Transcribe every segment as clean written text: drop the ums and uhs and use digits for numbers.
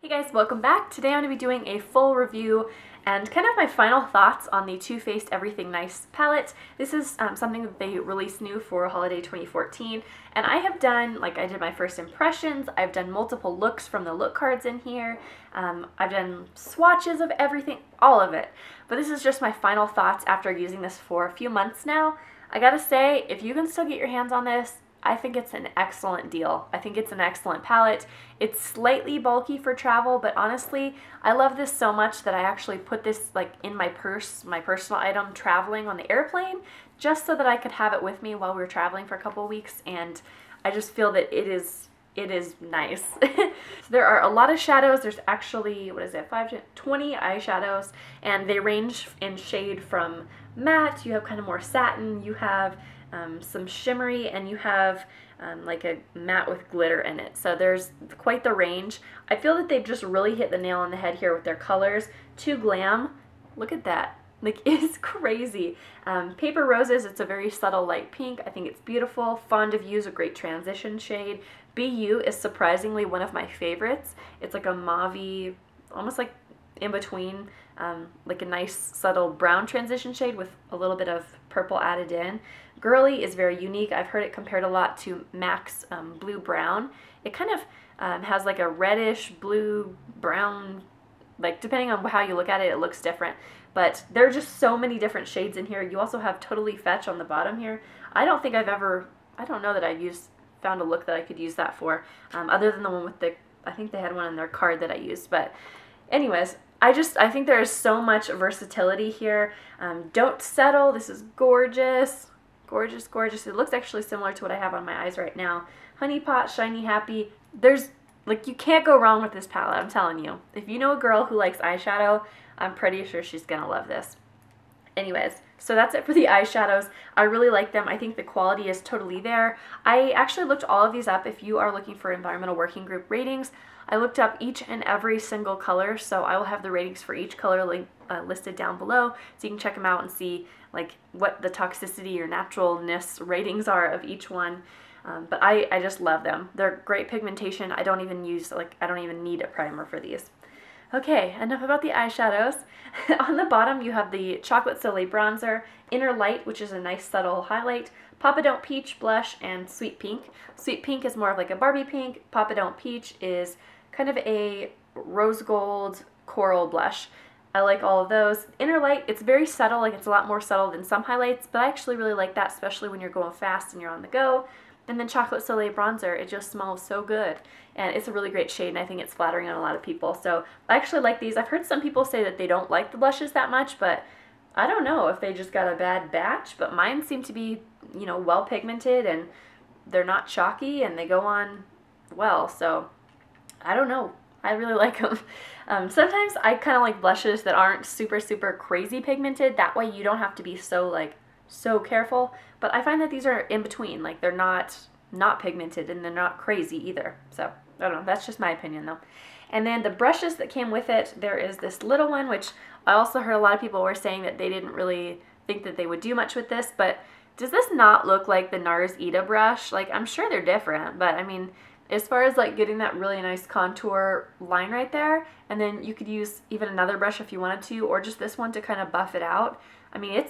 Hey guys, welcome back. Today I'm going to be doing a full review and kind of my final thoughts on the Too Faced Everything Nice palette. This is something that they released new for holiday 2014, and I have done, I did my first impressions, I've done multiple looks from the look cards in here, I've done swatches of everything, all of it. But this is just my final thoughts after using this for a few months now. I gotta say, if you can still get your hands on this, I think it's an excellent deal. I think it's an excellent palette. It's slightly bulky for travel, but honestly, I love this so much that I actually put this in my purse, my personal item, traveling on the airplane, just so that I could have it with me while we were traveling for a couple of weeks, and I just feel that it is nice. So there are a lot of shadows. There's actually, 20 eyeshadows, and they range in shade from matte, you have kind of more satin, you have some shimmery, and you have like a matte with glitter in it. So there's quite the range. I feel that they've just really hit the nail on the head here with their colors. To Glam, look at that. It's crazy. Paper Roses, it's a very subtle light pink. I think it's beautiful. Fond of You is a great transition shade. BU is surprisingly one of my favorites. It's like a mauve-y, almost like in between, like a nice subtle brown transition shade with a little bit of purple added in. Girly is very unique. I've heard it compared a lot to MAC's Blue Brown. It kind of has like a reddish blue brown, depending on how you look at it, it looks different. But there are just so many different shades in here. You also have Totally Fetch on the bottom here. I don't know that I've found a look that I could use that for, other than the one with I think they had one in their card that I used. But anyways, I think there is so much versatility here. Don't Settle, this is gorgeous. Gorgeous, gorgeous. It looks actually similar to what I have on my eyes right now. Honey Pot, Shiny Happy. There's, you can't go wrong with this palette, I'm telling you. If you know a girl who likes eyeshadow, I'm pretty sure she's gonna love this. Anyways, so that's it for the eyeshadows. I really like them. I think the quality is totally there. I actually looked all of these up if you are looking for environmental working group ratings. I looked up each and every single color, so I will have the ratings for each color listed down below, so you can check them out and see what the toxicity or naturalness ratings are of each one. But I just love them. They're great pigmentation. I don't even need a primer for these. Okay, enough about the eyeshadows. On the bottom you have the Chocolate Soleil bronzer, Inner Light, which is a nice subtle highlight, Papa Don't Peach blush, and Sweet Pink. Sweet Pink is more of like a Barbie pink. Papa Don't Peach is kind of a rose gold coral blush. I like all of those. Inner Light, it's very subtle, it's a lot more subtle than some highlights, but I actually really like that, especially when you're going fast and you're on the go. And then Chocolate Soleil bronzer, it just smells so good. And it's a really great shade, and I think it's flattering on a lot of people. So I actually like these. I've heard some people say that they don't like the blushes that much, but I don't know if they just got a bad batch, but mine seem to be, well pigmented, and they're not chalky, and they go on well. So I don't know. I really like them. Sometimes I kind of like blushes that aren't super, super crazy pigmented. That way you don't have to be so careful. But I find that these are in between. They're not pigmented, and they're not crazy either. So I don't know. That's just my opinion though. And then the brushes that came with it, there is this little one, which I also heard a lot of people were saying that they didn't really think that they would do much with this. But does this not look like the NARS Ita brush? I'm sure they're different, but I mean, as far as getting that really nice contour line right there, and then you could use even another brush if you wanted to, or just this one to kind of buff it out. I mean,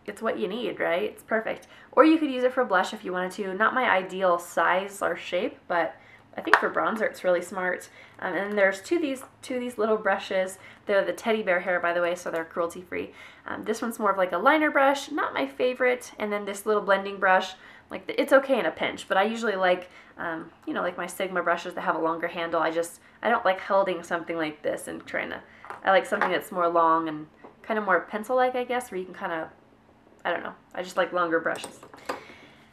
it's what you need, right? It's perfect. Or you could use it for blush if you wanted to. Not my ideal size or shape, but I think for bronzer it's really smart. And there's two of these little brushes. They're the teddy bear hair, by the way, so they're cruelty free. This one's more of a liner brush, not my favorite. And then this little blending brush, it's okay in a pinch, but I usually like my Sigma brushes that have a longer handle. I don't like holding something like this and I like something that's more long and kind of more pencil-like, I guess, where you can kind of, I don't know, I just like longer brushes.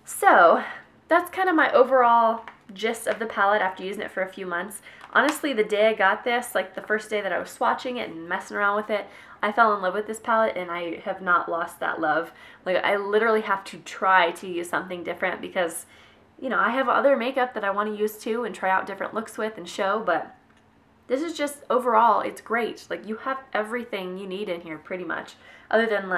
So that's kind of my overall gist of the palette after using it for a few months. Honestly, the day I got this, the first day that I was swatching it and messing around with it, I fell in love with this palette, and I have not lost that love. I literally have to try to use something different because, I have other makeup that I want to use too and try out different looks with and show, but this is just, overall, it's great. You have everything you need in here pretty much, other than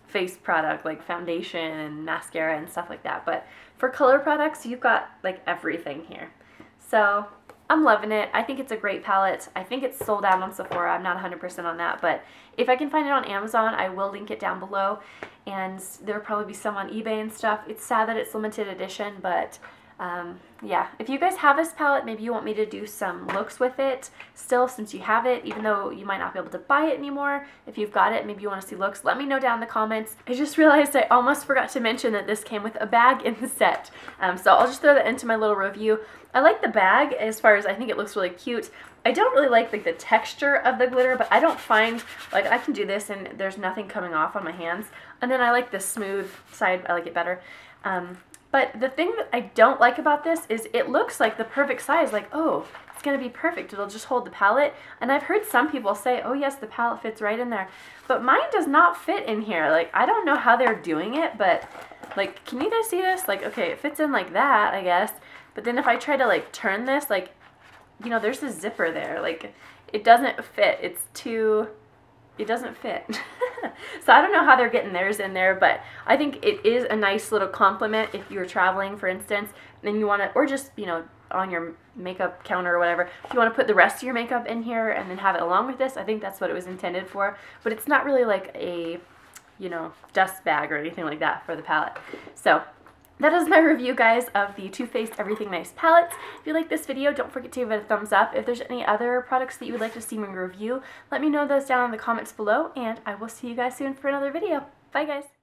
face product like foundation and mascara and stuff like that. But for color products, you've got everything here. So I'm loving it. I think it's a great palette. I think it's sold out on Sephora. I'm not 100% on that, but if I can find it on Amazon, I will link it down below, and there'll probably be some on eBay and stuff. It's sad that it's limited edition, but yeah, if you guys have this palette, maybe you want me to do some looks with it still since you have it, even though you might not be able to buy it anymore. If you've got it, maybe you want to see looks, let me know down in the comments. I just realized I almost forgot to mention that this came with a bag in the set, so I'll just throw that into my little review. I like the bag as far as I think it looks really cute. I don't really like the texture of the glitter, but I don't find, like, I can do this and there's nothing coming off on my hands. And then I like the smooth side, I like it better. But the thing that I don't like about this is it looks like the perfect size, like, oh, it's going to be perfect. It'll just hold the palette. And I've heard some people say, oh yes, the palette fits right in there. But mine does not fit in here. Like, I don't know how they're doing it, but, like, can you guys see this? Like, okay, it fits in like that, I guess. But then if I try to, like, turn this, like, you know, there's a zipper there. Like, it doesn't fit. It's too... It doesn't fit. So I don't know how they're getting theirs in there, but I think it is a nice little compliment if you're traveling, for instance, and you want to, or just, you know, on your makeup counter or whatever, if you want to put the rest of your makeup in here and then have it along with this, I think that's what it was intended for. But it's not really like a, you know, dust bag or anything like that for the palette. So that is my review, guys, of the Too Faced Everything Nice palettes. If you like this video, don't forget to give it a thumbs up. If there's any other products that you would like to see me review, let me know those down in the comments below, and I will see you guys soon for another video. Bye, guys.